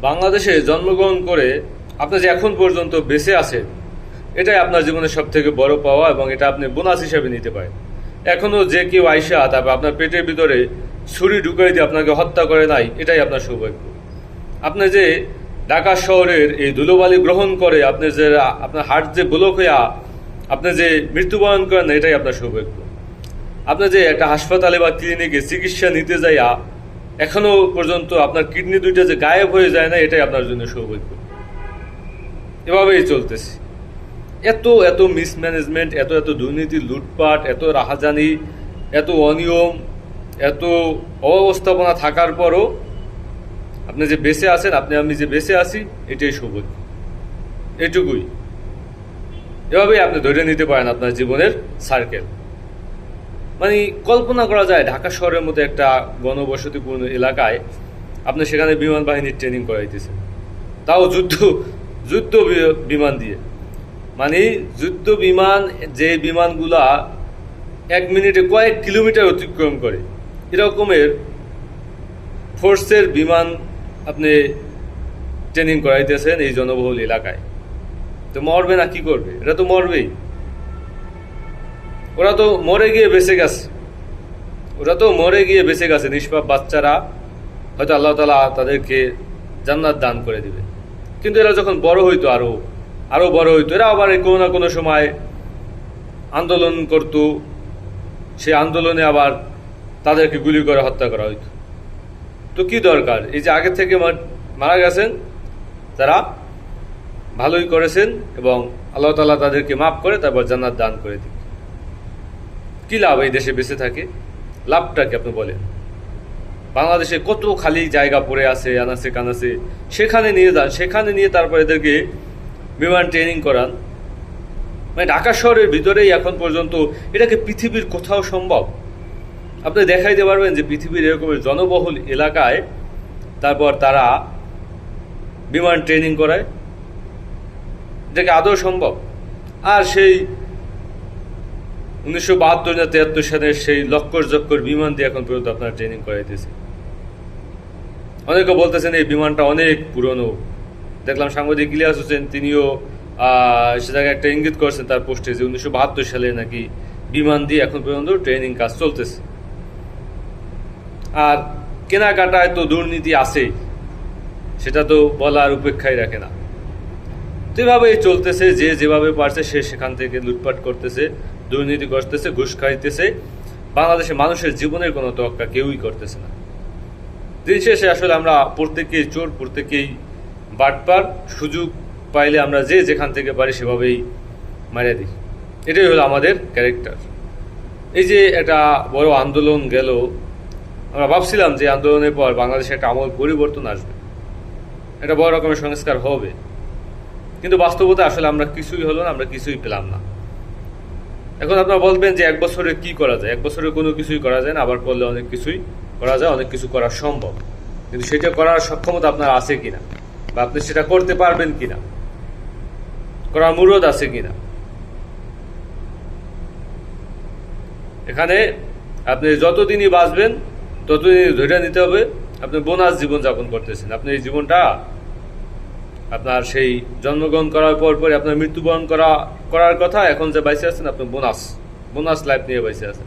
বাংলাদেশে জন্মগ্রহণ করে আপনি যে এখন পর্যন্ত বেঁচে আছেন, এটাই আপনার জীবনের সব থেকে বড় পাওয়া, এবং এটা আপনি বোনাস হিসেবে নিতে পারেন। এখনো যে কেউ আইসা তারপর আপনার পেটের ভিতরে ছুরি ঢুকাই দিয়ে আপনাকে হত্যা করে নাই, এটাই আপনার সৌভাগ্য। আপনি যে ঢাকা শহরের এই ধুলোবালি গ্রহণ করে আপনি যে আপনার হার্ট যে ব্লক হইয়া আপনি যে মৃত্যুবরণ করেন না, এটাই আপনার সৌভাগ্য। আপনি যে একটা হাসপাতালে বা ক্লিনিকে চিকিৎসা নিতে যাইয়া এখনো পর্যন্ত আপনার কিডনি দুইটা যে গায়েব হয়ে যায় না, এটাই আপনার জন্য সৌভাগ্য। এভাবেই চলতেছে। এত এত মিসম্যানেজমেন্ট, এত এত দুর্নীতি, লুটপাট, এত রাহাজানি, এত অনিয়ম, এত অব্যবস্থাপনা থাকার পরও আপনি যে বেঁচে আছেন, আমি যে বেঁচে আছি, এটাই সৌভাগ্য। এটুকুই। এভাবেই আপনি ধরে নিতে পারেন আপনার জীবনের সার্কেল। মানে কল্পনা করা যায় ঢাকা শহরের মধ্যে একটা গণবসতিপূর্ণ এলাকায় আপনি সেখানে বিমান বাহিনীর ট্রেনিং করাইতেছেন, তাও যুদ্ধ বিমান দিয়ে। মানে যুদ্ধ বিমান, যে বিমানগুলা 1 মিনিটে কয়েক কিলোমিটার অতিক্রম করে, এরকমের ফোর্সের বিমান আপনি ট্রেনিং করাইতেছেন এই জনবহুল এলাকায়। তো মরবে না কি করবে? এটা তো মরবেই। ওরা তো মরে গিয়ে বেঁচে গেছে নিষ্পাপ বাচ্চারা। হয়তো আল্লাহ তাআলা তাদেরকে জান্নাত দান করে দিবে। কিন্তু এরা যখন বড় হইতো, আরো বড় হইতো, এরা আবার কোনো না কোনো সময় আন্দোলন করত। সেই আন্দোলনে আবার তাদেরকে গুলি করে হত্যা করা হইতো। তো কি দরকার? এই যে আগে থেকে মারা গেছেন, তারা ভালোই করেছেন, এবং আল্লাহ তাআলা তাদেরকে মাফ করে তারপর জান্নাত দান করে দিবে। কি লাভ এই দেশে বেঁচে থাকে? লাভটা কি আপনি বলেন? বাংলাদেশে কত খালি জায়গা পড়ে আছে, আনাচে কানাচে, সেখানে নিয়ে যান, সেখানে নিয়ে তারপর এদেরকে বিমান ট্রেনিং করান। মানে ঢাকা শহরের ভিতরেই এখন পর্যন্ত এটাকে পৃথিবীর কোথাও সম্ভব? আপনি দেখাইতে পারবেন যে পৃথিবীর এরকমের জনবহুল এলাকায় তারপর তারা বিমান ট্রেনিং করায়? এটাকে আদৌ সম্ভব? আর সেই 1972 না 73 সালের সেই লক্কর বিমান দিয়ে এখন পর্যন্ত আপনারা ট্রেনিং করাইতেছে। অনেকে বলতেছেন এই বিমানটা অনেক পুরনো। দেখলাম সাংবাদিক ইলিয়াস হোসেন, তিনিও সে জায়গায় একটা ইঙ্গিত করছেন তার পোস্টে, যে 1972 সালে নাকি বিমান দিয়ে এখন পর্যন্ত ট্রেনিং কাজ চলতেছে। আর কেনাকাটায় তো দুর্নীতি আছেই, সেটা তো বলার উপেক্ষাই রাখে না। তো এভাবেই চলতেছে। যে যেভাবে পারছে সে সেখান থেকে লুটপাট করতেছে, দুর্নীতি করতেছে, ঘুষ খাইতেছে। বাংলাদেশের মানুষের জীবনের কোনো তোয়াক্কা কেউই করতেছে না। দিন শেষে আসলে আমরা প্রত্যেকেই চোর, প্রত্যেকেই বাটপার। সুযোগ পাইলে আমরা যে যেখান থেকে পারি সেভাবেই মারিয়ে দিই। এটাই হলো আমাদের ক্যারেক্টার। এই যে একটা বড় আন্দোলন গেল, আমরা ভাবছিলাম যে আন্দোলনের পর বাংলাদেশে একটা আমূল পরিবর্তন আসবে, একটা বড় রকমের সংস্কার হবে। কিন্তু বাস্তবতা আসলে আমরা কিছুই হলো না, আমরা কিছুই পেলাম না। এখন আপনারা বলবেন যে 1 বছরে কি করা যায়? 1 বছরে কোনো কিছুই করা যায় না, আবার করলে অনেক কিছুই করা যায়, অনেক কিছু করা সম্ভব। কিন্তু সেটা করার সক্ষমতা আপনার আছে কিনা, বা আপনি সেটা করতে পারবেন কিনা, করার মুরদ আছে কিনা। এখানে আপনি যতদিনই বাঁচবেন ততদিনই ধরে নিতে হবে আপনি বোনাস জীবন যাপন করতেছেন। আপনি এই জীবনটা আপনার সেই জন্মগ্রহণ করার পরই আপনার মৃত্যুবরণ করার কথা, এখন যে বাইসে আছেন আপনি বোনাস লাইফ নিয়ে বাইসে আছেন।